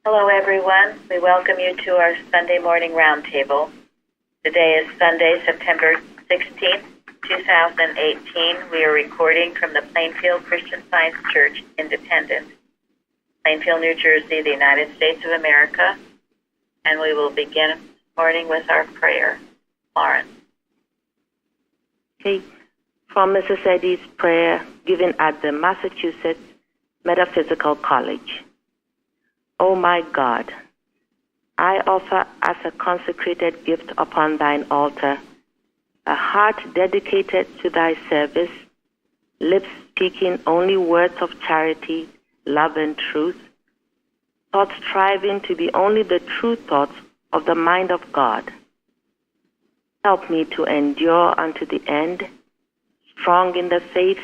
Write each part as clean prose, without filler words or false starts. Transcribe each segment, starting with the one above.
Hello, everyone. We welcome you to our Sunday morning roundtable. Today is Sunday, September 16th, 2018. We are recording from the Plainfield Christian Science Church, Independent, Plainfield, New Jersey, the United States of America. And we will begin this morning with our prayer. Lauren. Okay. From Mrs. Eddy's prayer given at the Massachusetts Metaphysical College. O my God, I offer as a consecrated gift upon thine altar a heart dedicated to thy service, lips speaking only words of charity, love, and truth, thoughts striving to be only the true thoughts of the mind of God. Help me to endure unto the end, strong in the faith,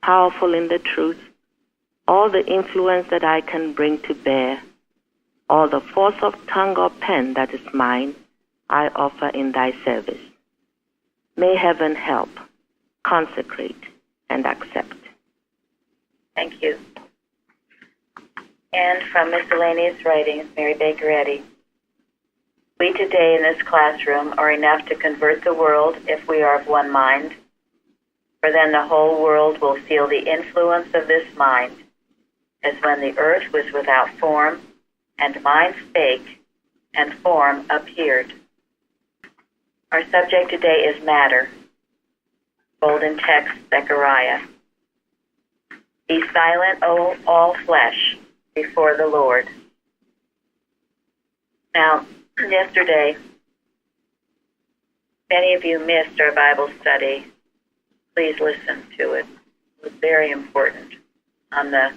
powerful in the truth, all the influence that I can bring to bear, all the force of tongue or pen that is mine, I offer in thy service. May heaven help, consecrate, and accept. Thank you. And from Miscellaneous Writings, Mary Baker Eddy. We today in this classroom are enough to convert the world if we are of one mind, for then the whole world will feel the influence of this mind, as when the earth was without form, and mind spake, and form appeared. Our subject today is matter. Golden text, Zechariah. Be silent, O all flesh, before the Lord. Now, yesterday, many of you missed our Bible study. Please listen to it. It was very important on the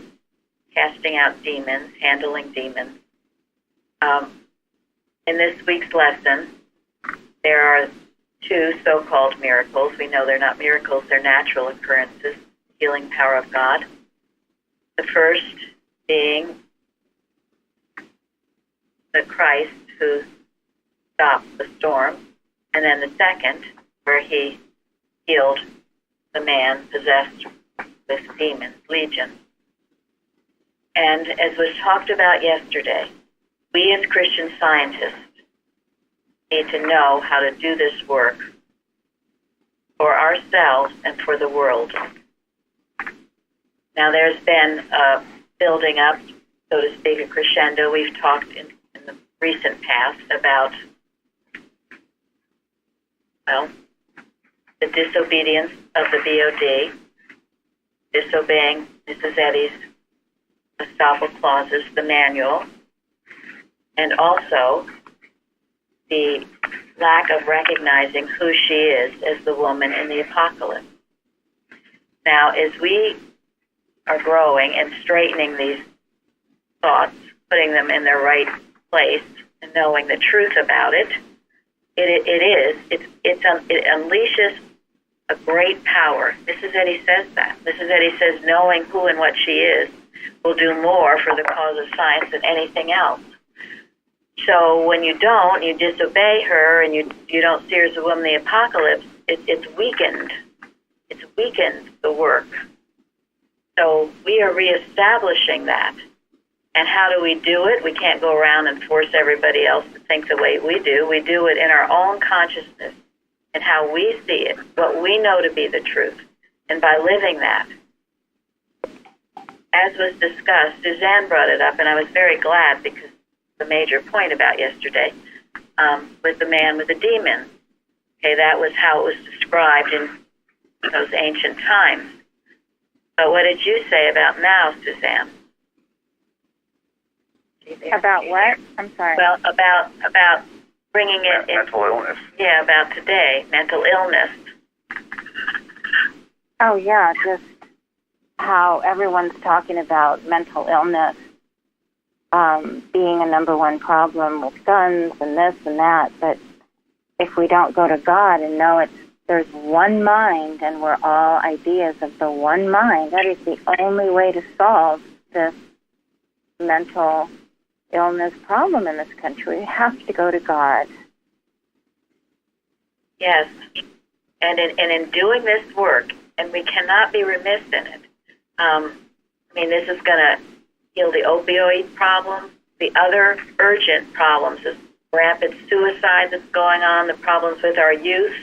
casting out demons, handling demons. In this week's lesson, there are two so-called miracles. We know they're not miracles, they're natural occurrences, healing power of God. The first being the Christ who stopped the storm, and then the second, where he healed the man possessed with demons, legion. And as was talked about yesterday, we as Christian scientists need to know how to do this work for ourselves and for the world. Now there's been a building up, so to speak, a crescendo. We've talked in the recent past about, well, the disobedience of the BOD, disobeying Mrs. Eddy's estoppel clauses, the manual, and also the lack of recognizing who she is as the woman in the apocalypse. Now, as we are growing and straightening these thoughts, putting them in their right place, and knowing the truth about it, it unleashes a great power. Mrs. Eddy says that. Mrs. Eddy says knowing who and what she is will do more for the cause of science than anything else. So when you don't, you disobey her, and you don't see her as a woman in the apocalypse, it's weakened. It's weakened the work. So we are reestablishing that. And how do we do it? We can't go around and force everybody else to think the way we do. We do it in our own consciousness and how we see it, what we know to be the truth, and by living that. As was discussed, Suzanne brought it up, and I was very glad because the major point about yesterday with the man with the demon. Okay, that was how it was described in those ancient times. But what did you say about now, Suzanne? About what? I'm sorry. Well, about bringing it in. Mental illness. Yeah, about today, mental illness. Oh, yeah, just how everyone's talking about mental illness being a number one problem with guns and this and that. But if we don't go to God and know there's one mind and we're all ideas of the one mind, that is the only way to solve this mental illness problem in this country. We have to go to God. Yes. And in doing this work, and we cannot be remiss in it, this is going to heal the opioid problem. the other urgent problems, the rampant suicide that's going on, the problems with our youth.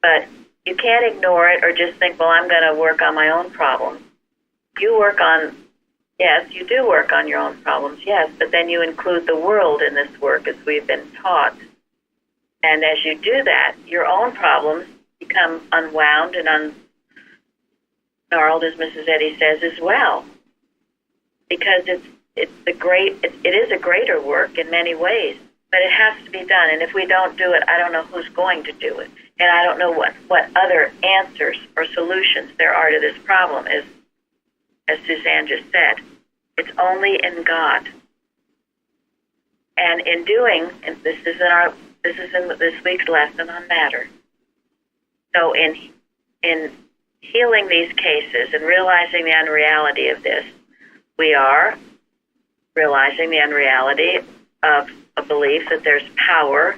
But you can't ignore it or just think, well, I'm going to work on my own problems. You work on, yes, you do work on your own problems, yes, but then you include the world in this work as we've been taught. And as you do that, your own problems become unwound and unsnarled, as Mrs. Eddy says, as well. Because it is a greater work in many ways, but it has to be done. And if we don't do it, I don't know who's going to do it. And I don't know what other answers or solutions there are to this problem, as Suzanne just said. It's only in God. And in doing, and this is in this week's lesson on matter. So in healing these cases and realizing the unreality of this, we are realizing the unreality of a belief that there's power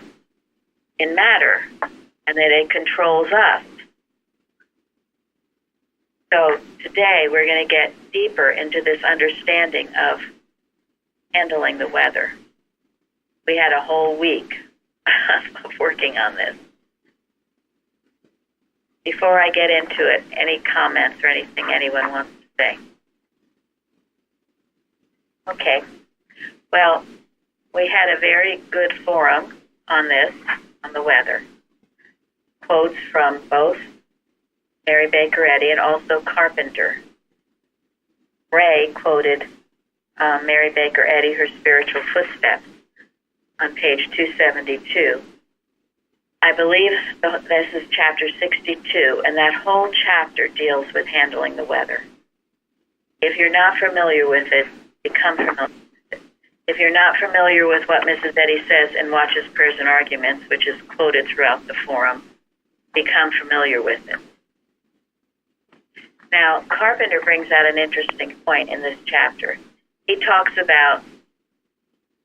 in matter and that it controls us. So today we're going to get deeper into this understanding of handling the weather. We had a whole week of working on this. Before I get into it, any comments or anything anyone wants to say? Okay. Well, we had a very good forum on this, on the weather. Quotes from both Mary Baker Eddy and also Carpenter. Ray quoted Mary Baker Eddy, her spiritual footsteps, on page 272. I believe this is chapter 62, and that whole chapter deals with handling the weather. If you're not familiar with it, become familiar with it. If you're not familiar with what Mrs. Eddy says in Watches, Prayers, and Arguments, which is quoted throughout the forum, become familiar with it. Now, Carpenter brings out an interesting point in this chapter. He talks about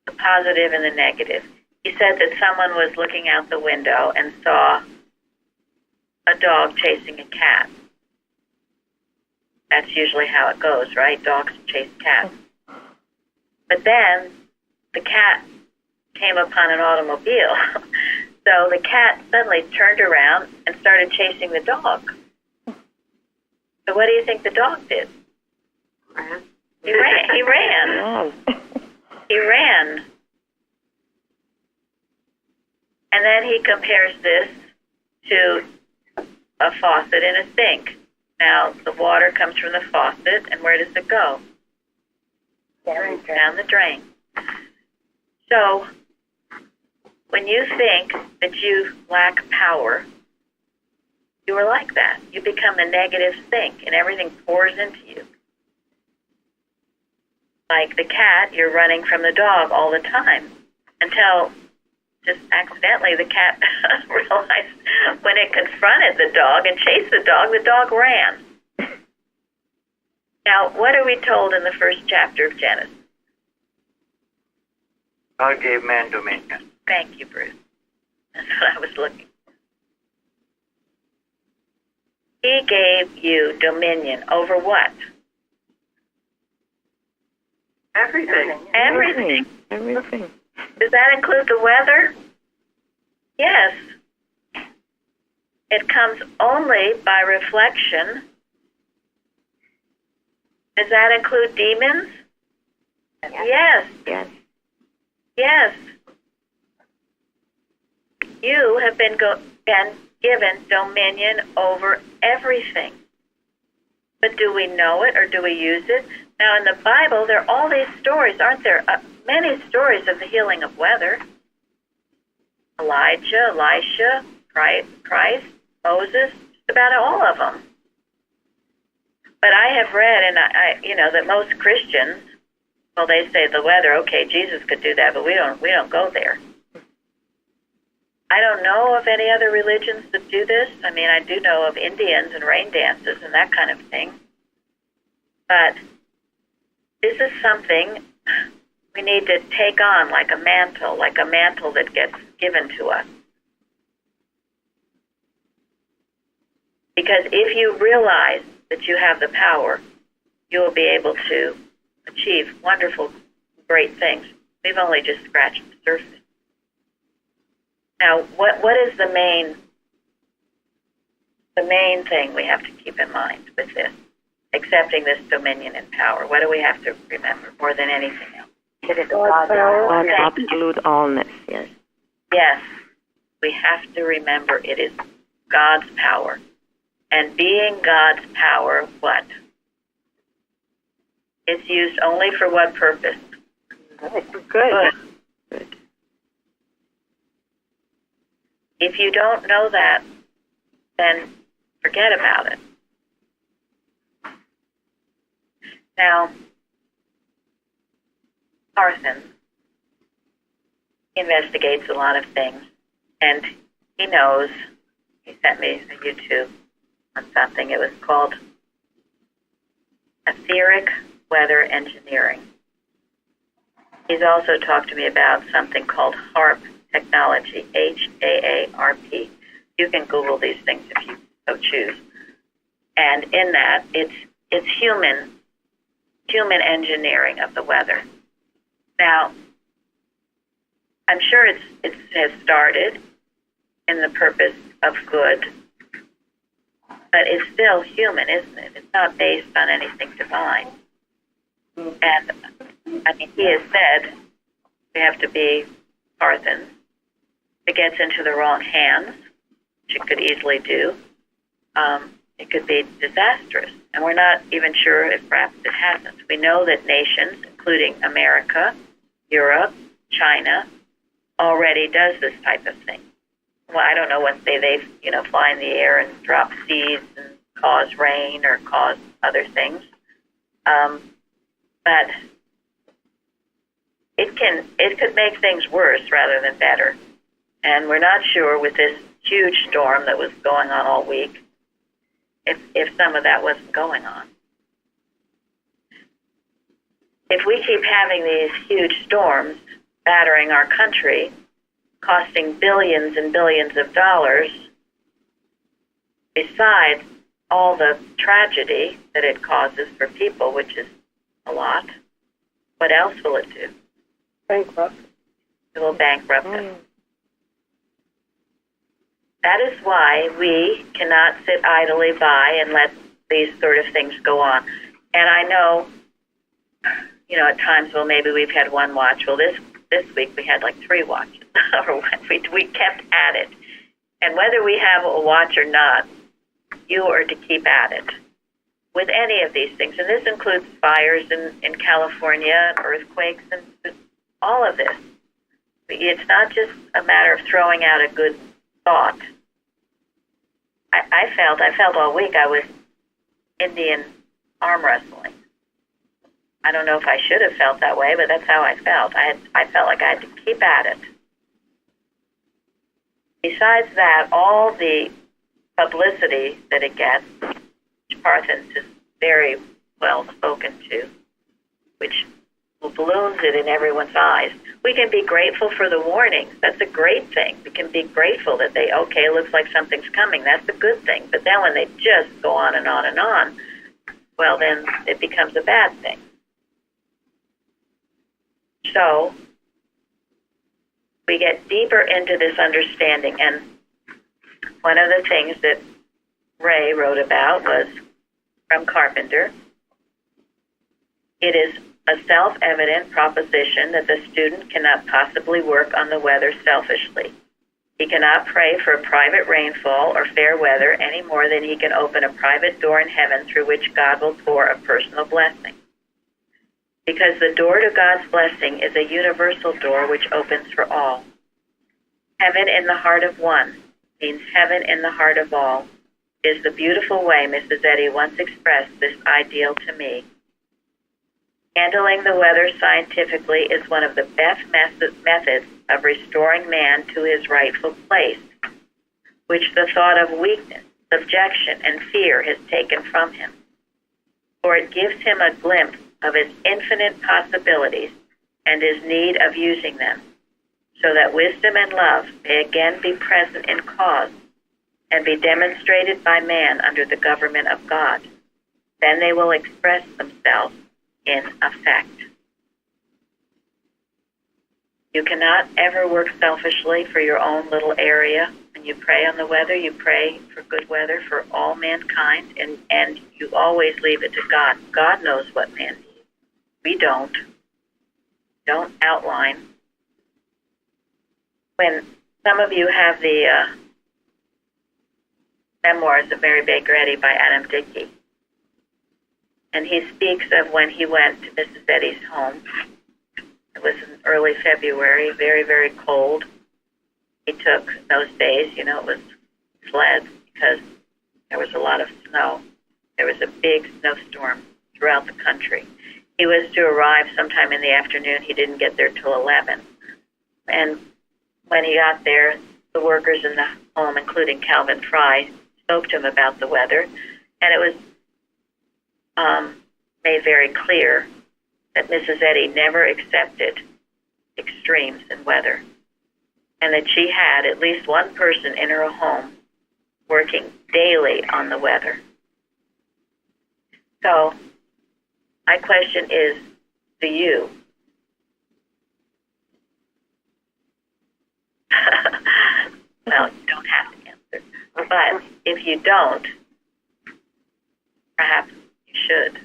the positive and the negative. He said that someone was looking out the window and saw a dog chasing a cat. That's usually how it goes, right? Dogs chase cats. But then the cat came upon an automobile. So the cat suddenly turned around and started chasing the dog. So what do you think the dog did? He ran. He ran. He ran. And then he compares this to a faucet in a sink. Now, the water comes from the faucet, and where does it go? Down the drain. So, when you think that you lack power, you are like that. You become the negative sink, and everything pours into you. Like the cat, you're running from the dog all the time until just accidentally the cat realized when it confronted the dog and chased the dog ran. Now, what are we told in the first chapter of Genesis? God gave man dominion. Thank you, Bruce. That's what I was looking for. He gave you dominion over what? Everything. Everything. Everything. Does that include the weather? Yes. It comes only by reflection. Does that include demons? Yes. Yes. Yes. You have been given dominion over everything. But do we know it or do we use it? Now, in the Bible, there are all these stories, aren't there? Many stories of the healing of weather. Elijah, Elisha, Christ, Moses, just about all of them. But I have read, and I that most Christians, well, they say the weather. Okay, Jesus could do that, but we don't go there. I don't know of any other religions that do this. I mean, I do know of Indians and rain dances and that kind of thing. But this is something we need to take on like a mantle that gets given to us. Because if you realize that you have the power, you will be able to achieve wonderful great things. We've only just scratched the surface. Now, what is the main thing we have to keep in mind with this? Accepting this dominion and power. What do we have to remember more than anything else? It is God's absolute allness, yes. Yes, we have to remember it is God's power. And being God's power, what? It's used only for what purpose? Good. If you don't know that, then forget about it. Now, Carson investigates a lot of things, and he knows. He sent me a YouTube on something. It was called Etheric Weather Engineering. He's also talked to me about something called HAARP technology, HAARP. You can Google these things if you so choose. And in that, it's human engineering of the weather. Now, I'm sure it has started in the purpose of good, but it's still human, isn't it? It's not based on anything divine. And, I mean, he has said we have to be Parthens. If it gets into the wrong hands, which it could easily do, it could be disastrous. And we're not even sure if perhaps it hasn't. We know that nations, including America, Europe, China, already does this type of thing. Well, I don't know what they fly in the air and drop seeds and cause rain or cause other things. But it could make things worse rather than better. And we're not sure with this huge storm that was going on all week if some of that wasn't going on. If we keep having these huge storms battering our country, costing billions and billions of dollars, besides all the tragedy that it causes for people, which is a lot, what else will it do? Bankrupt. It will bankrupt us. That is why we cannot sit idly by and let these sort of things go on. And I know, at times, well, maybe we've had one watch. Well, this week we had like 3 watches. we kept at it. And whether we have a watch or not, you are to keep at it with any of these things. And this includes fires in California, earthquakes, and all of this. It's not just a matter of throwing out a good thought. I felt all week I was Indian arm wrestling. I don't know if I should have felt that way, but that's how I felt. I felt like I had to keep at it. Besides that, all the publicity that it gets, which Parthens is very well spoken to, which balloons it in everyone's eyes. We can be grateful for the warnings. That's a great thing. We can be grateful that it looks like something's coming. That's a good thing. But then when they just go on and on and on, well, then it becomes a bad thing. So we get deeper into this understanding. And one of the things that Ray wrote about was from Carpenter. It is a self-evident proposition that the student cannot possibly work on the weather selfishly. He cannot pray for a private rainfall or fair weather any more than he can open a private door in heaven through which God will pour a personal blessing. Because the door to God's blessing is a universal door which opens for all. Heaven in the heart of one means heaven in the heart of all is the beautiful way Mrs. Eddy once expressed this ideal to me. Handling the weather scientifically is one of the best methods of restoring man to his rightful place, which the thought of weakness, subjection, and fear has taken from him. For it gives him a glimpse of his infinite possibilities and his need of using them, so that wisdom and love may again be present in cause and be demonstrated by man under the government of God. Then they will express themselves in effect. You cannot ever work selfishly for your own little area. When you pray on the weather, you pray for good weather for all mankind, and you always leave it to God. God knows what man needs. We don't. Don't outline. When some of you have the Memoirs of Mary Baker Eddy by Adam Dickey, and he speaks of when he went to Mrs. Eddy's home. It was in early February, very, very cold. He took those days, it was sleds because there was a lot of snow. There was a big snowstorm throughout the country. He was to arrive sometime in the afternoon. He didn't get there till 11. And when he got there, the workers in the home, including Calvin Fry, spoke to him about the weather. And it was made very clear that Mrs. Eddy never accepted extremes in weather, and that she had at least one person in her home working daily on the weather. So my question is, do you? Well, you don't have to answer. But if you don't, perhaps you should.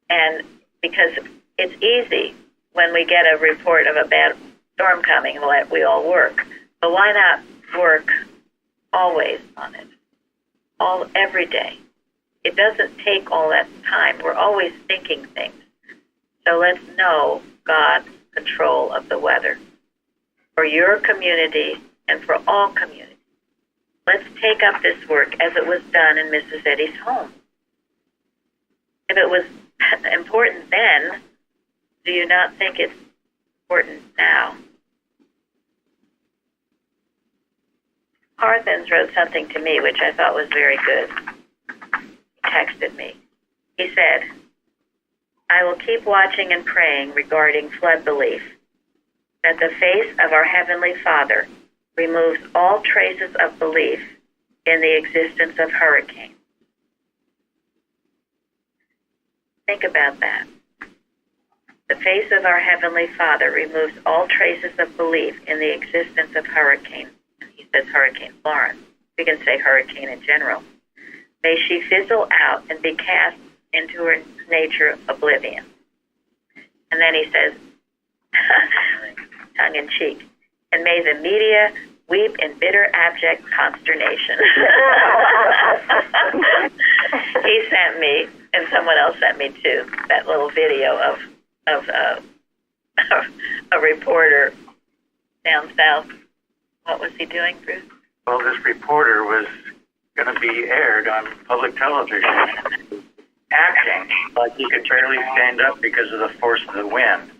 And because it's easy when we get a report of a bad storm coming, we all work. But why not work always on it? Every day. It doesn't take all that time. We're always thinking things. So let's know God's control of the weather for your community and for all communities. Let's take up this work as it was done in Mrs. Eddy's home. If it was important then, do you not think it's important now? Carthens wrote something to me which I thought was very good. He texted me. He said, I will keep watching and praying regarding flood belief, that the face of our Heavenly Father removes all traces of belief in the existence of hurricanes. Think about that. The face of our Heavenly Father removes all traces of belief in the existence of hurricanes. He says Hurricane Florence. We can say hurricane in general. May she fizzle out and be cast into her nature oblivion. And then he says, tongue in cheek, and may the media weep in bitter, abject consternation. He sent me, and someone else sent me too, that little video of a reporter down south. What was he doing, Bruce? Well, this reporter was going to be aired on public television, acting like he could barely stand up because of the force of the wind.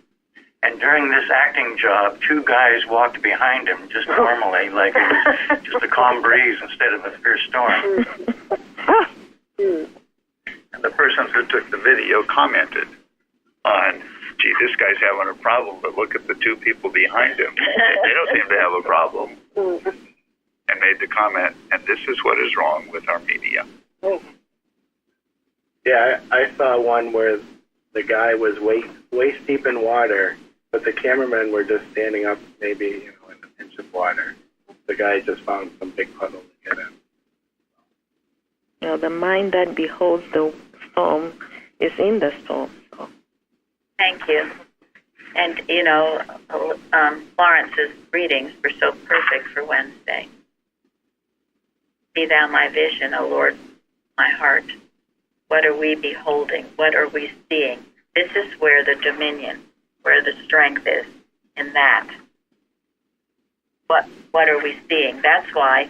And during this acting job, two guys walked behind him just normally, like it was just a calm breeze instead of a fierce storm. And the person who took the video commented on, gee, this guy's having a problem, but look at the two people behind him. They don't seem to have a problem. And made the comment, and this is what is wrong with our media. Yeah, I saw one where the guy was waist deep in water, but the cameramen were just standing up maybe in an inch of water. The guy just found some big puddle to get in. The mind that beholds the storm is in the storm. So. Thank you. And, Florence's readings were so perfect for Wednesday. Be thou my vision, O Lord, my heart. What are we beholding? What are we seeing? This is where the dominion, where the strength is, in that. What are we seeing? That's why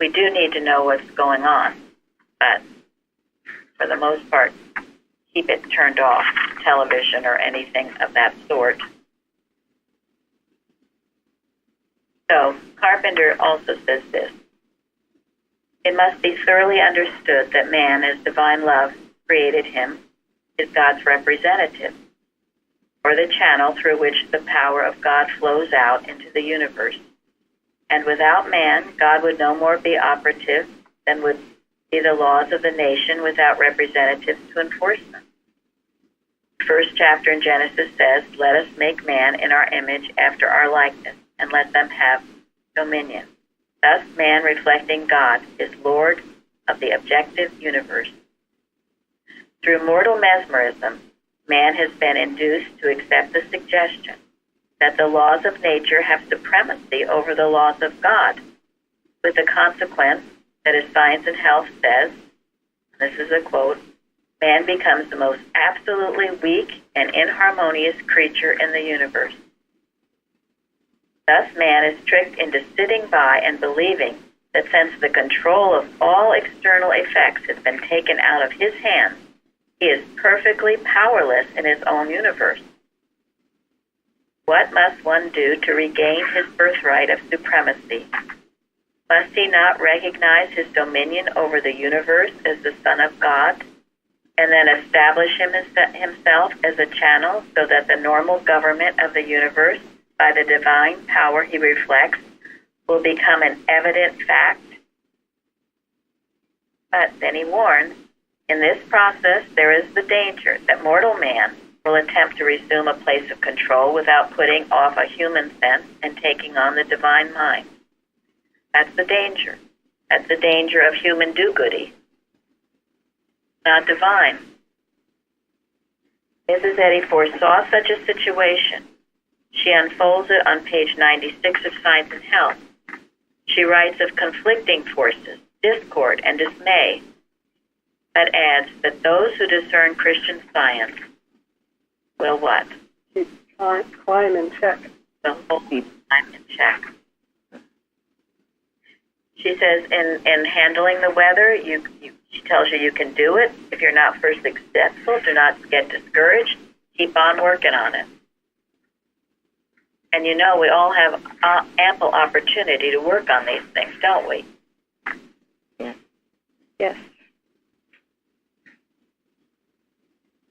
we do need to know what's going on. But for the most part, keep it turned off, television or anything of that sort. So Carpenter also says this. It must be thoroughly understood that man, as divine love created him, is God's representative, or the channel through which the power of God flows out into the universe. And without man, God would no more be operative than would be the laws of the nation without representatives to enforce them. First chapter in Genesis says, "Let us make man in our image after our likeness, and let them have dominion." Thus, man, reflecting God, is Lord of the objective universe. Through mortal mesmerism, man has been induced to accept the suggestion that the laws of nature have supremacy over the laws of God, with the consequence that, as Science and Health says, this is a quote, "Man becomes the most absolutely weak and inharmonious creature in the universe." Thus, man is tricked into sitting by and believing that since the control of all external effects has been taken out of his hands, he is perfectly powerless in his own universe. What must one do to regain his birthright of supremacy? Must he not recognize his dominion over the universe as the Son of God, and then establish himself as a channel so that the normal government of the universe, by the divine power he reflects, will become an evident fact? But then he warns, in this process there is the danger that mortal man will attempt to resume a place of control without putting off a human sense and taking on the divine mind. That's the danger. That's the danger of human do-goody, not divine. Mrs. Eddy foresaw such a situation. She unfolds it on page 96 of Science and Health. She writes of conflicting forces, discord, and dismay, but adds that those who discern Christian Science will what? Keep climb in check. Will hold time in check. She says in handling the weather, she tells you can do it. If you're not first successful, do not get discouraged. Keep on working on it. And we all have ample opportunity to work on these things, don't we? Yes. Yes.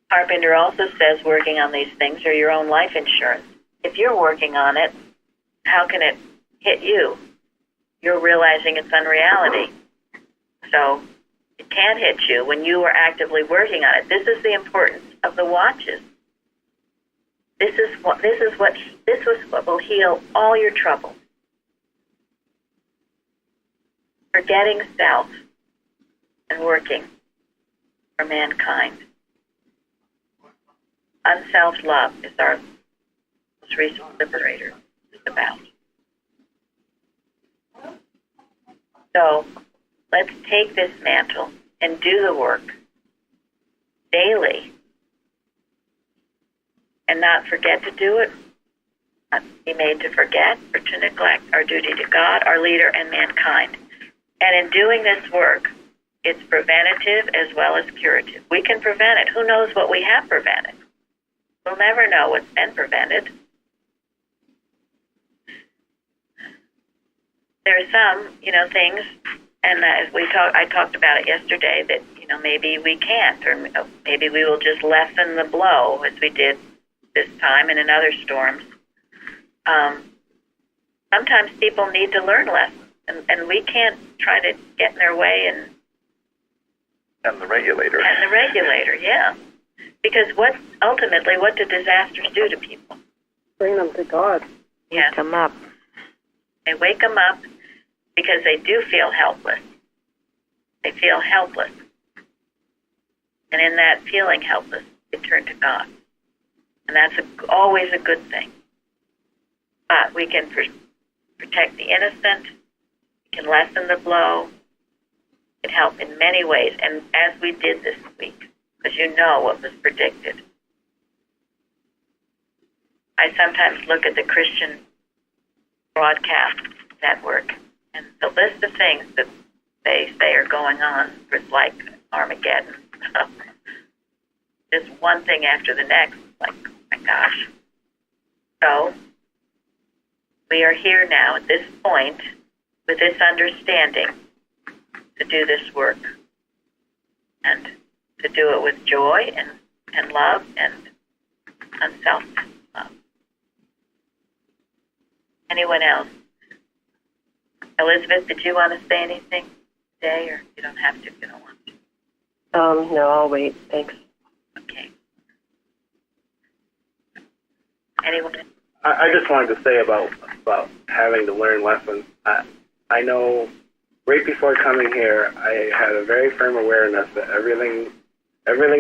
Carpenter also says working on these things are your own life insurance. If you're working on it, how can it hit you? You're realizing it's unreality. So it can't hit you when you are actively working on it. This is the importance of the watches. This was what will heal all your troubles. Forgetting self and working for mankind. Unself love is our most recent liberator. Just about. So let's take this mantle and do the work daily and not forget to do it, not be made to forget or to neglect our duty to God, our leader, and mankind. And in doing this work, it's preventative as well as curative. We can prevent it. Who knows what we have prevented? We'll never know what's been prevented. There are some, things, and I talked about it yesterday, that, maybe we can't, or maybe we will just lessen the blow as we did this time and in other storms. Sometimes people need to learn lessons, and we can't try to get in their way And the regulator. Yeah. Because what do disasters do to people? Bring them to God. Yeah. Wake them up. They wake them up because they do feel helpless. They feel helpless. And in that feeling helpless, they turn to God. And that's always a good thing. But we can protect the innocent. We can lessen the blow. It can help in many ways. And as we did this week, because what was predicted. I sometimes look at the Christian broadcast network, and the list of things that they say are going on is like Armageddon. Just one thing after the next. Like, oh my gosh. So, we are here now at this point with this understanding to do this work and to do it with joy and love and unselfish love. Anyone else? Elizabeth, did you want to say anything today, or you don't have to if you don't want to? No, I'll wait. Thanks. Okay. Anyone? I just wanted to say about having to learn lessons. I know right before coming here, I had a very firm awareness that everything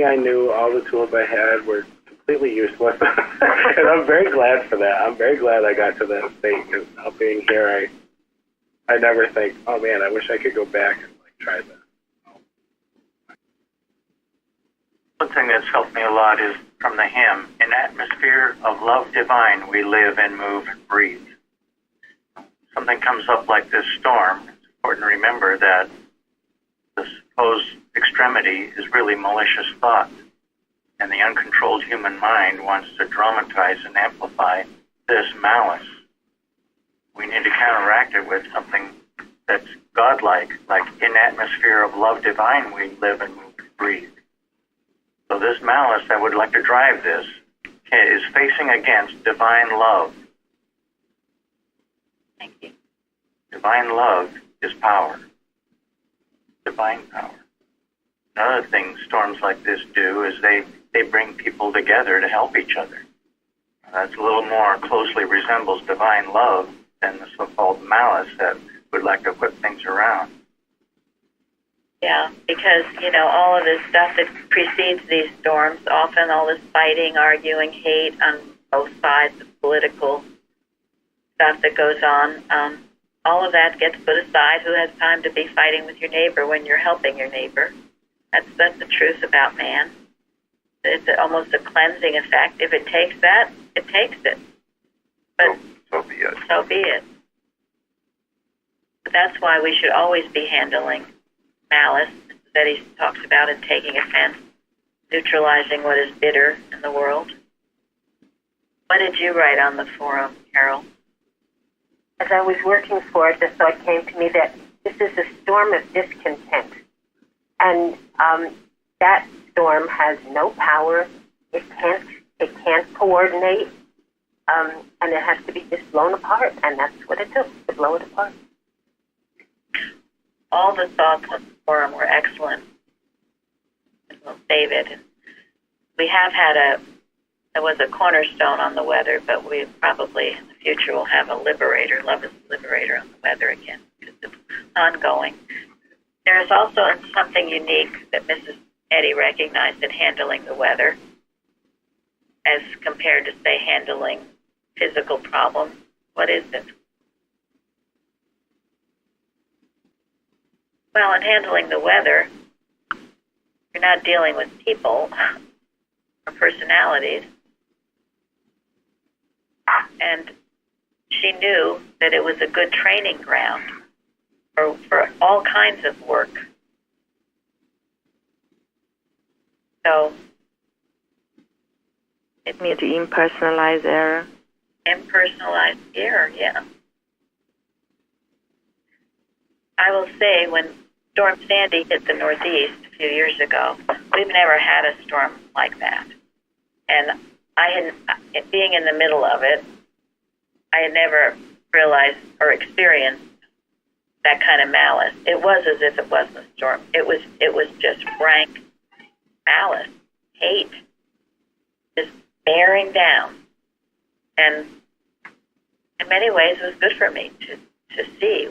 I knew, all the tools I had were completely useless. And I'm very glad for that. I'm very glad I got to that state, because now being here, I never think, oh man, I wish I could go back and try that. One thing that's helped me a lot is from the hymn, "In atmosphere of love divine, we live and move and breathe." Something comes up like this storm, it's important to remember that the supposed extremity is really malicious thought, and the uncontrolled human mind wants to dramatize and amplify this malice. We need to counteract it with something that's godlike, like "in atmosphere of love divine, we live and move and breathe." So this malice that would like to drive this is facing against divine love. Thank you. Divine love is power. Divine power. Another thing storms like this do is they bring people together to help each other. That's a little more closely resembles divine love than the so-called malice that would like to whip things around. Yeah, because, all of this stuff that precedes these storms, often all this fighting, arguing, hate on both sides, the political stuff that goes on, all of that gets put aside. Who has time to be fighting with your neighbor when you're helping your neighbor? That's the truth about man. It's almost a cleansing effect. If it takes that, it takes it. But So be it. so be it. But that's why we should always be handling malice that he talks about, and taking offense, neutralizing what is bitter in the world. What did you write on the forum, Carol? As I was working for it, the thought came to me that this is a storm of discontent. And that storm has no power. It can't coordinate. And it has to be just blown apart. And that's what it took, to blow it apart. All the thoughts on the forum were excellent. We'll save it. We have had there was a cornerstone on the weather, but we probably in the future will have a liberator, love is a liberator on the weather again, because it's ongoing. There is also something unique that Mrs. Eddy recognized in handling the weather as compared to, say, handling physical problems. What is it? Well, in handling the weather, you're not dealing with people or personalities. And she knew that it was a good training ground for all kinds of work. So It means to impersonalize error. Impersonalized error, yeah. I will say, when Storm Sandy hit the Northeast a few years ago, we've never had a storm like that. And being in the middle of it, I had never realized or experienced that kind of malice. It was as if it wasn't a storm. It was just rank malice, hate, just bearing down. And in many ways, it was good for me to see,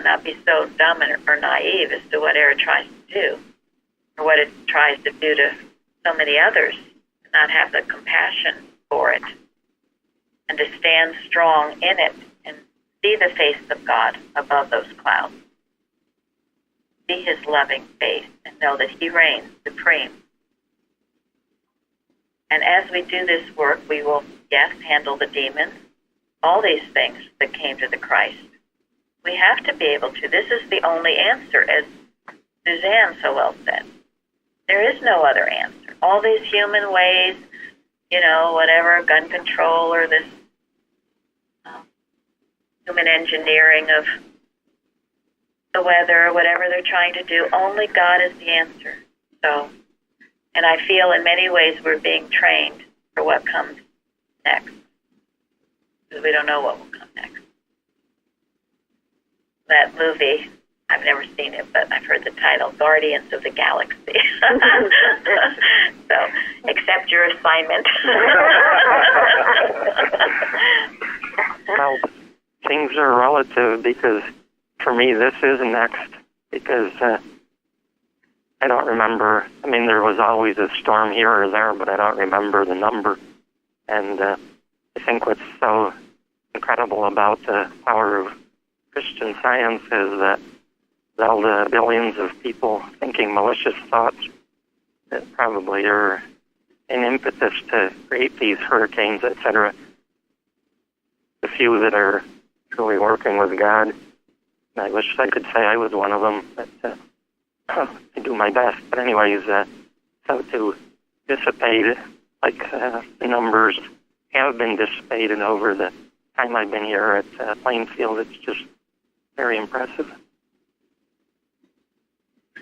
not be so dumb or naive as to what error tries to do, or what it tries to do to so many others, and not have the compassion for it, and to stand strong in it and see the face of God above those clouds. See his loving face and know that he reigns supreme. And as we do this work, we will, yes, handle the demons, all these things that came to the Christ. We have to be able to. This is the only answer, as Suzanne so well said. There is no other answer. All these human ways, whatever, gun control or this human engineering of the weather, whatever they're trying to do, only God is the answer. So, and I feel in many ways we're being trained for what comes next, because we don't know what will come next. That movie, I've never seen it, but I've heard the title, Guardians of the Galaxy. So, accept your assignment. Well, things are relative because for me this is next because I don't remember. I mean, there was always a storm here or there, but I don't remember the number. And I think what's so incredible about the power of Christian Science is that all the billions of people thinking malicious thoughts that probably are an impetus to create these hurricanes, etc. The few that are truly working with God, I wish I could say I was one of them, but I do my best. But anyways, so to dissipate, like the numbers have been dissipated over the time I've been here at Plainfield, it's just very impressive.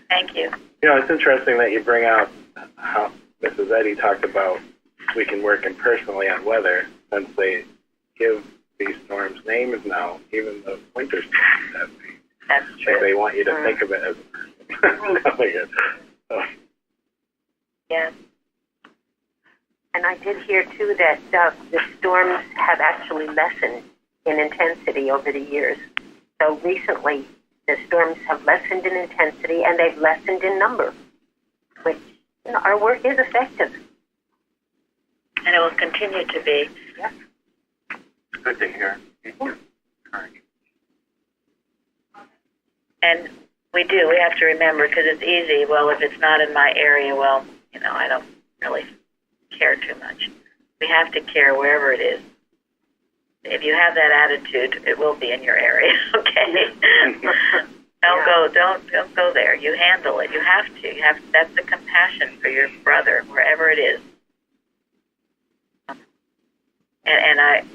Thank you. You know, it's interesting that you bring out how Mrs. Eddy talked about we can work impersonally on weather, since they give these storms names now, even the winter storms have names. That's true. They want you to think of it as a person. Yeah. And I did hear, too, that the storms have actually lessened in intensity over the years. So recently, the storms have lessened in intensity, and they've lessened in number, which, you know, our work is effective. And it will continue to be. Yeah. Good to hear. And we have to remember, because it's easy, well, if it's not in my area, well, you know, I don't really care too much. We have to care wherever it is. If you have that attitude, it will be in your area, okay? Don't go there. You handle it. You have to. That's the compassion for your brother, wherever it is. And I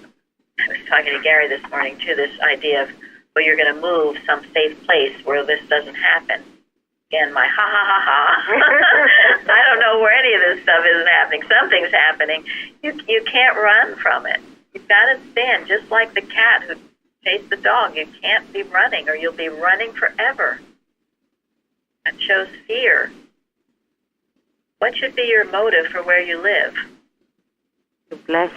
was talking to Gary this morning, too, this idea of, well, you're going to move some safe place where this doesn't happen. Again, my ha. I don't know where any of this stuff isn't happening. Something's happening. You can't run from it. You've got to stand, just like the cat who chased the dog. You can't be running, or you'll be running forever. That shows fear. What should be your motive for where you live? To bless.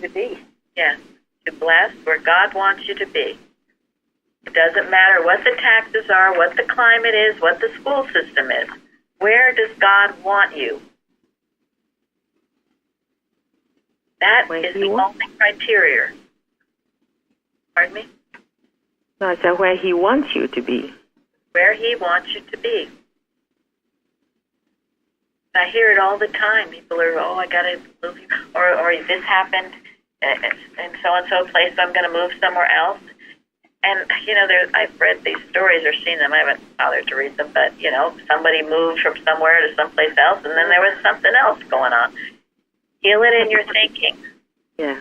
To be. Yes, to bless where God wants you to be. It doesn't matter what the taxes are, what the climate is, what the school system is. Where does God want you? That is the only criteria. Pardon me? No, I said where He wants you to be. Where He wants you to be. I hear it all the time. People are, I got to move, or this happened in so-and-so place, so I'm going to move somewhere else. And, you know, I've read these stories or seen them. I haven't bothered to read them, but, you know, somebody moved from somewhere to someplace else, and then there was something else going on. Heal it in your thinking. Yeah.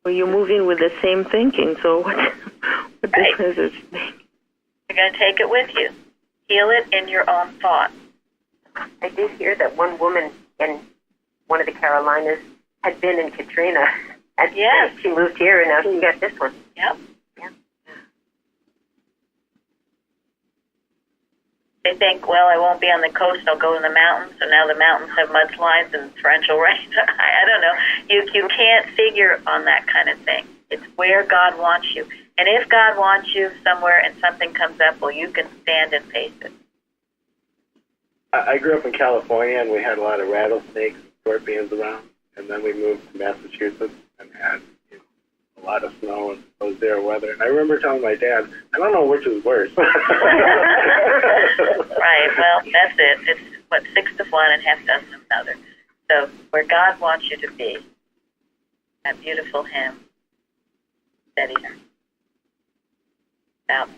Well, you're moving with the same thinking, so what difference is it? You're going to take it with you. Heal it in your own thought. I did hear that one woman in one of the Carolinas had been in Katrina, and yes, she moved here, and now she got this one. Yep. They think, well, I won't be on the coast, I'll go in the mountains, so now the mountains have mudslides and torrential rain. I don't know. You can't figure on that kind of thing. It's where God wants you. And if God wants you somewhere and something comes up, well, you can stand and face it. I grew up in California, and we had a lot of rattlesnakes and scorpions around. And then we moved to Massachusetts and had a lot of snow and low zero weather. And I remember telling my dad, I don't know which is worse. Right, well, that's it. It's, 6 to 1 and half dozen of another. So where God wants you to be, that beautiful hymn, steady. Out.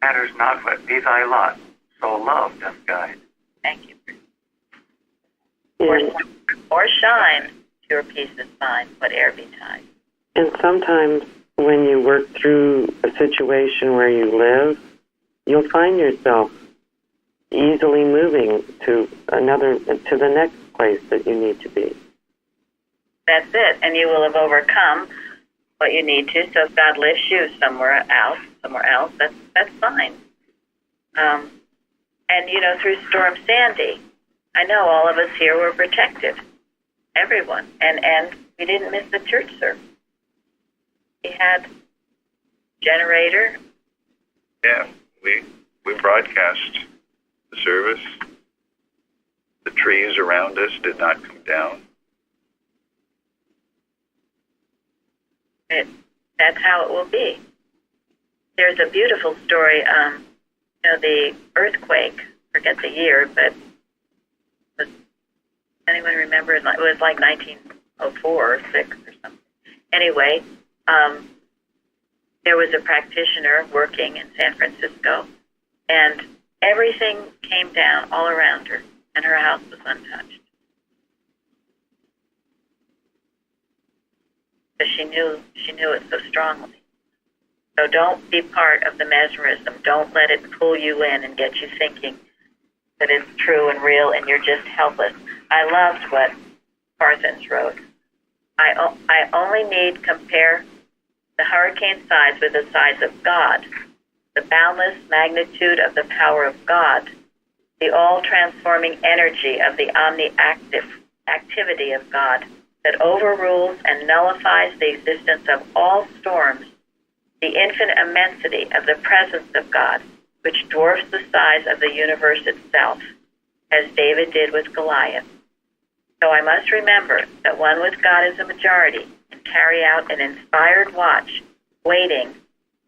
Matters not what be thy lot, so love doth guide. Thank you. Or shine, pure peace is mine, whate'er betide. And sometimes when you work through a situation where you live, you'll find yourself easily moving to the next place that you need to be. That's it, and you will have overcome what you need to. So if God lifts you somewhere else, that's fine. And through Storm Sandy, I know all of us here were protected, everyone, and we didn't miss the church service. We had generator. Yeah, we broadcast the service. The trees around us did not come down. That's how it will be. There's a beautiful story. The earthquake. Forget the year, but does anyone remember? It was like 1904 or 6 or something. Anyway, there was a practitioner working in San Francisco, and everything came down all around her, and her house was untouched. Because she knew it so strongly. So don't be part of the mesmerism. Don't let it pull you in and get you thinking that it's true and real and you're just helpless. I loved what Parsons wrote. I only need compare the hurricane size with the size of God, the boundless magnitude of the power of God, the all-transforming energy of the omni-active activity of God that overrules and nullifies the existence of all storms, the infinite immensity of the presence of God, which dwarfs the size of the universe itself, as David did with Goliath. So I must remember that one with God is a majority and carry out an inspired watch, waiting,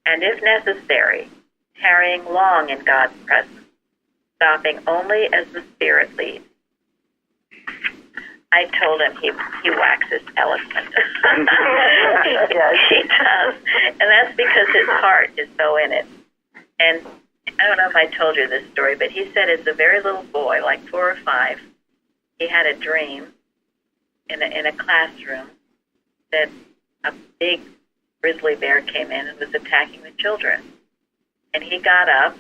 and if necessary, tarrying long in God's presence, stopping only as the Spirit leads. I told him he waxes eloquent. He does. And that's because his heart is so in it. And I don't know if I told you this story, but he said as a very little boy, like 4 or 5, he had a dream in a classroom that a big grizzly bear came in and was attacking the children. And he got up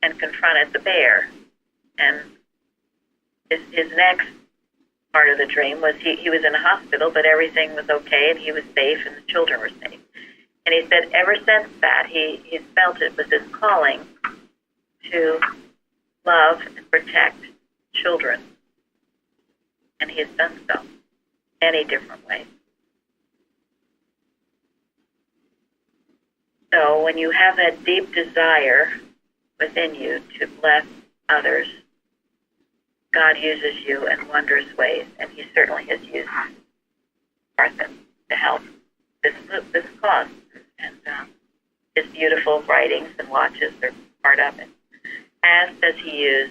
and confronted the bear. And his next part of the dream was he was in a hospital, but everything was okay and he was safe and the children were safe. And he said ever since that, he felt it was his calling to love and protect children. And he has done so many different ways. So when you have that deep desire within you to bless others, God uses you in wondrous ways, and he certainly has used Martha to help this cause. And his beautiful writings and watches are part of it, as does he use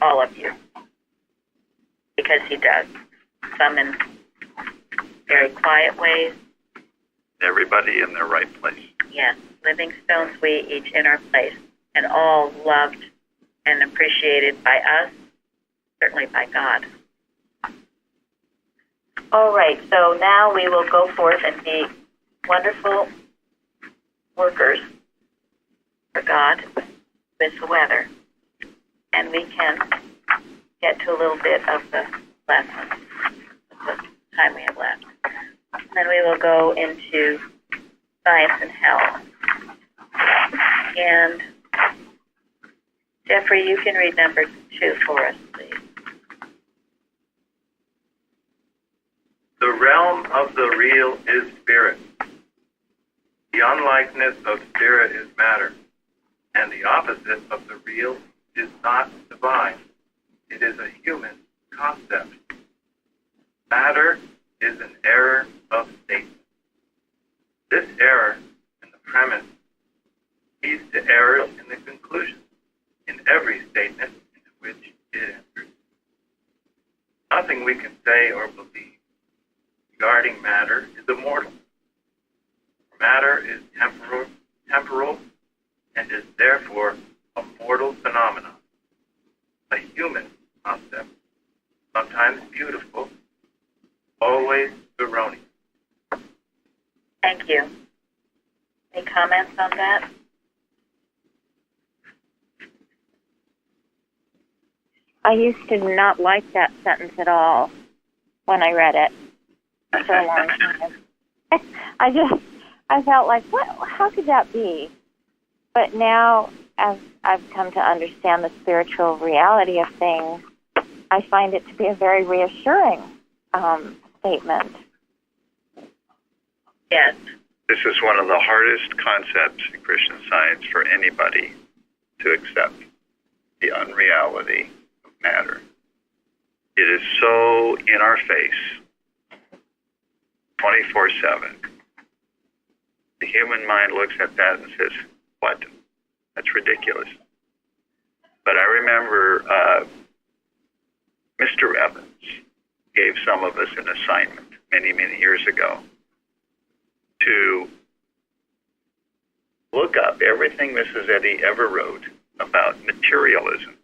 all of you, because he does. Some in very quiet ways. Everybody in their right place. Yes, living stones we, each in our place, and all loved and appreciated by us, certainly by God. All right, so now we will go forth and be wonderful workers for God with the weather, and we can get to a little bit of the lesson, the time we have left. Then we will go into science and health. And Jeffrey, you can read number 2 for us, please. The realm of the real is spirit. The unlikeness of spirit is matter, and the opposite of the real is not divine. It is a human concept. Matter is an error of statement. This error in the premise leads to errors in the conclusion in every statement into which it enters. Nothing we can say or believe regarding matter is immortal. Matter is temporal, and is therefore a mortal phenomenon, a human concept, sometimes beautiful, always erroneous. Thank you. Any comments on that? I used to not like that sentence at all when I read it for a long time. I felt like, what? How could that be? But now, as I've come to understand the spiritual reality of things, I find it to be a very reassuring statement. Yes. This is one of the hardest concepts in Christian Science for anybody to accept, the unreality of matter. It is so in our face, 24/7. The human mind looks at that and says, what? That's ridiculous. But I remember Mr. Evans gave some of us an assignment many, many years ago to look up everything Mrs. Eddy ever wrote about materialism,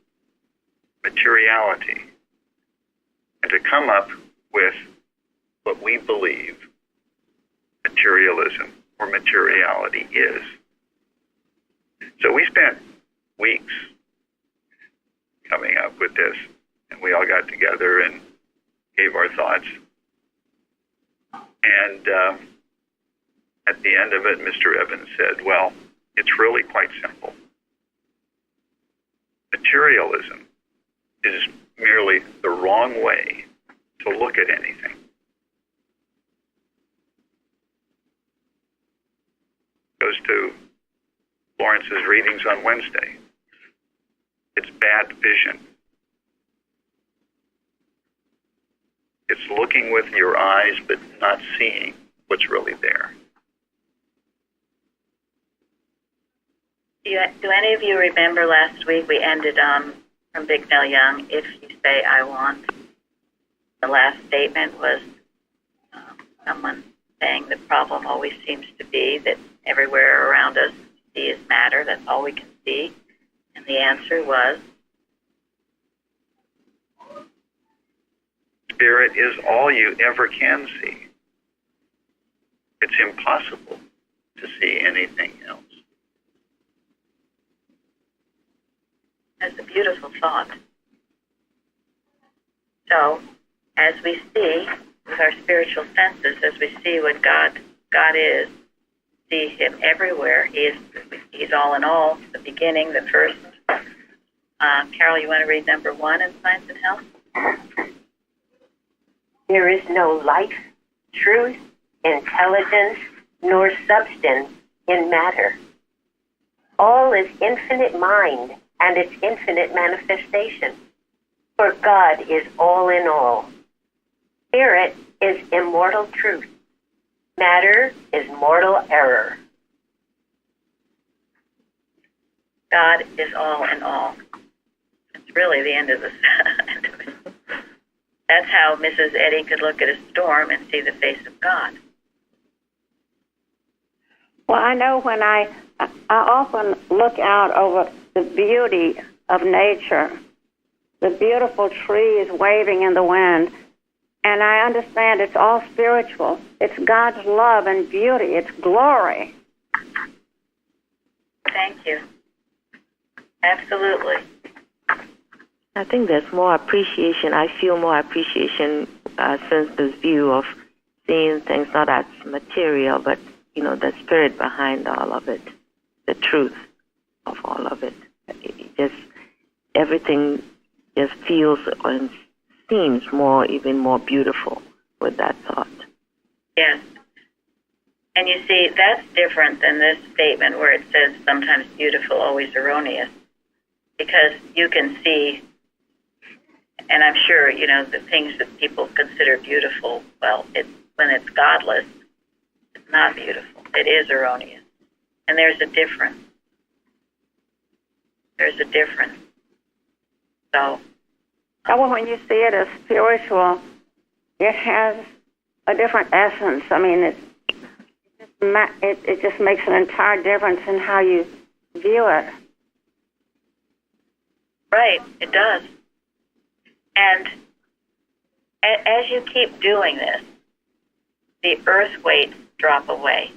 materiality, and to come up with what we believe materialism or materiality is. So we spent weeks coming up with this, and we all got together and gave our thoughts. And at the end of it, Mr. Evans said, well, it's really quite simple. Materialism is merely the wrong way to look at anything. Goes to Lawrence's readings on Wednesday. It's bad vision. It's looking with your eyes but not seeing what's really there. Do any of you remember last week we ended from Big Nell Young, if you say I want? The last statement was someone saying the problem always seems to be that everywhere around us we see is matter, that's all we can see. And the answer was? Spirit is all you ever can see. It's impossible to see anything else. That's a beautiful thought. So, as we see with our spiritual senses, as we see what God is, see Him everywhere. He's all in all, the beginning, the first. Carol, you want to read number 1 in Science and Health? There is no life, truth, intelligence, nor substance in matter. All is infinite mind and its infinite manifestation. For God is all in all. Spirit is immortal truth. Matter is mortal error. God is all in all. It's really the end of the end of it. That's how Mrs. Eddy could look at a storm and see the face of God. Well, I know when I often look out over the beauty of nature, the beautiful trees waving in the wind, and I understand it's all spiritual. It's God's love and beauty. It's glory. Thank you. Absolutely. I think there's more appreciation. I feel more appreciation since this view of seeing things not as material, but, the spirit behind all of it, the truth of all of it. Everything just feels and seems even more beautiful with that thought. Yes. And you see, that's different than this statement where it says sometimes beautiful, always erroneous. Because you can see, and I'm sure, the things that people consider beautiful, well, when it's godless, it's not beautiful. It is erroneous. And there's a difference. There's a difference. So, when you see it as spiritual, it has a different essence. I mean, it just makes an entire difference in how you view it. Right, it does. And as you keep doing this, the earth weights drop away.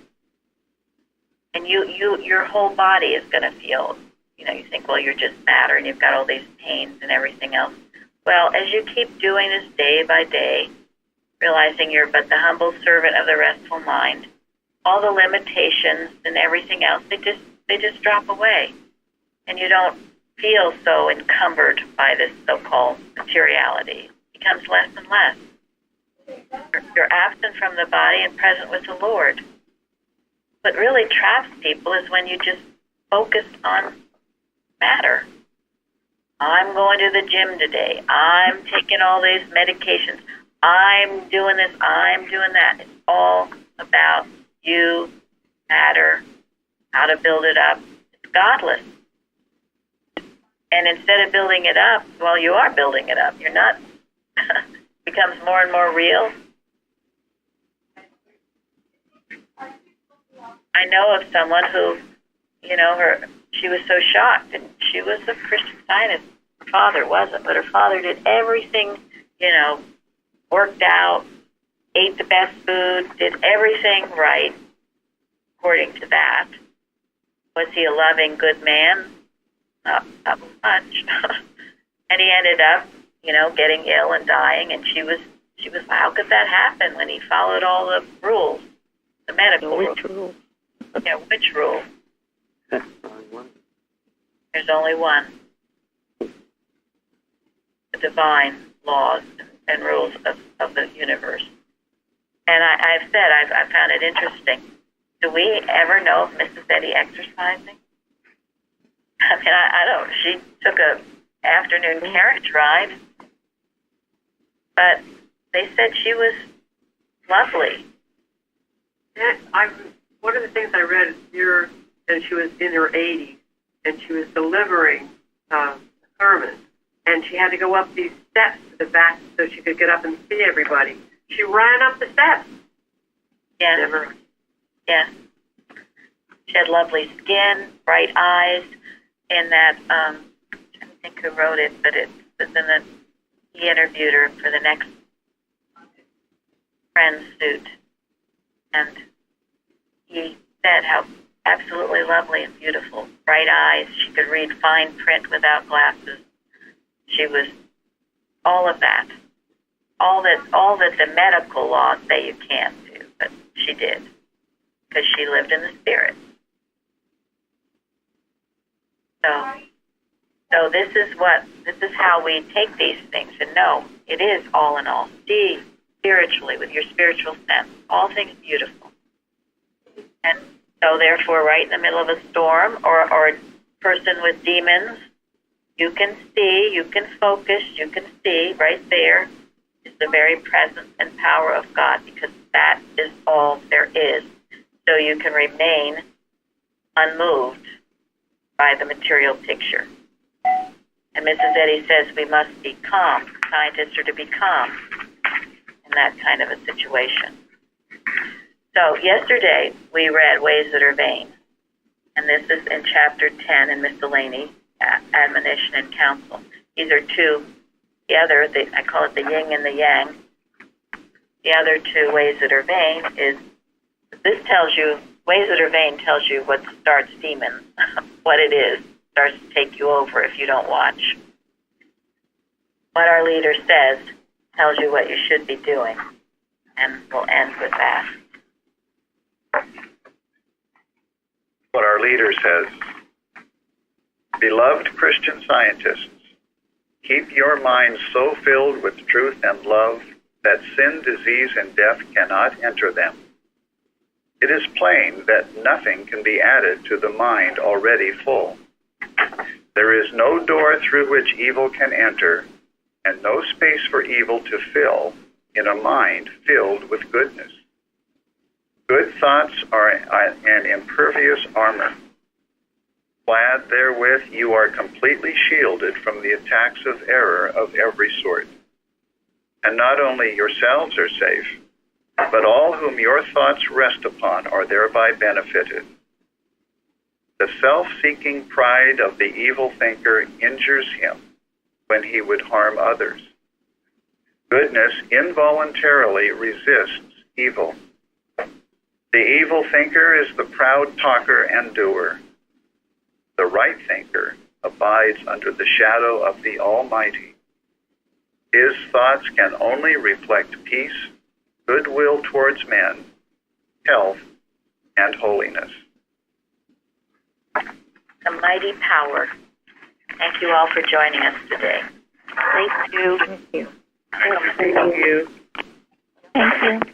And your whole body is going to feel, you think, well, you're just matter and you've got all these pains and everything else. Well, as you keep doing this day by day, realizing you're but the humble servant of the restful mind. All the limitations and everything else, they just drop away. And you don't feel so encumbered by this so-called materiality. It becomes less and less. You're absent from the body and present with the Lord. What really traps people is when you just focus on matter. I'm going to the gym today. I'm taking all these medications. I'm doing this. I'm doing that. It's all about you, matter, how to build it up. It's godless. And instead of building it up, well, you are building it up. You're not. Becomes more and more real. I know of someone who, she was so shocked, and she was a Christian Scientist. Her father wasn't, but her father did everything, worked out, ate the best food, did everything right, according to that. Was he a loving, good man? Not much. And he ended up, getting ill and dying, and she was, how could that happen when he followed all the rules, the medical rules? Which rule? Yeah, which rule? That's the wrong one. There's only one. The divine laws and rules of the universe. And I've said, I found it interesting. Do we ever know of Mrs. Eddy exercising? I mean, I don't. She took a afternoon carriage ride, but they said she was lovely. One of the things I read here, and she was in her 80s, and she was delivering a sermon, and she had to go up these steps to the back so she could get up and see everybody. She ran up the steps. Yes. Never. Yes. She had lovely skin, bright eyes, in that, I don't think who wrote it, but it was in the, he interviewed her for the next Friends suit, and he said how absolutely lovely and beautiful, bright eyes. She could read fine print without glasses. She was all of that. All that the medical laws say you can't do, but she did, because she lived in the spirit. So this is how we take these things and know it is all in all. See spiritually with your spiritual sense, all things beautiful. And so therefore, right in the middle of a storm or a person with demons, you can see, you can focus, you can see right there is the very presence and power of God, because that is all there is. So you can remain unmoved by the material picture. And Mrs. Eddy says we must be calm. Scientists are to be calm in that kind of a situation. So yesterday we read Ways That Are Vain. And this is in chapter 10 in Miscellany, Admonition and Counsel. These are two. The other, I call it the yin and the yang. The other two, Ways That Are Vain, is, this tells you, Ways That Are Vain tells you what starts demons, what it is, starts to take you over if you don't watch. What our leader says tells you what you should be doing. And we'll end with that. What our leader says: beloved Christian Scientists, keep your minds so filled with truth and love that sin, disease, and death cannot enter them. It is plain that nothing can be added to the mind already full. There is no door through which evil can enter, and no space for evil to fill in a mind filled with goodness. Good thoughts are an impervious armor. Clad therewith, you are completely shielded from the attacks of error of every sort. And not only yourselves are safe, but all whom your thoughts rest upon are thereby benefited. The self-seeking pride of the evil thinker injures him when he would harm others. Goodness involuntarily resists evil. The evil thinker is the proud talker and doer. The right thinker abides under the shadow of the Almighty. His thoughts can only reflect peace, goodwill towards men, health, and holiness. A mighty power. Thank you all for joining us today. Thank you. Thank you. Thank you.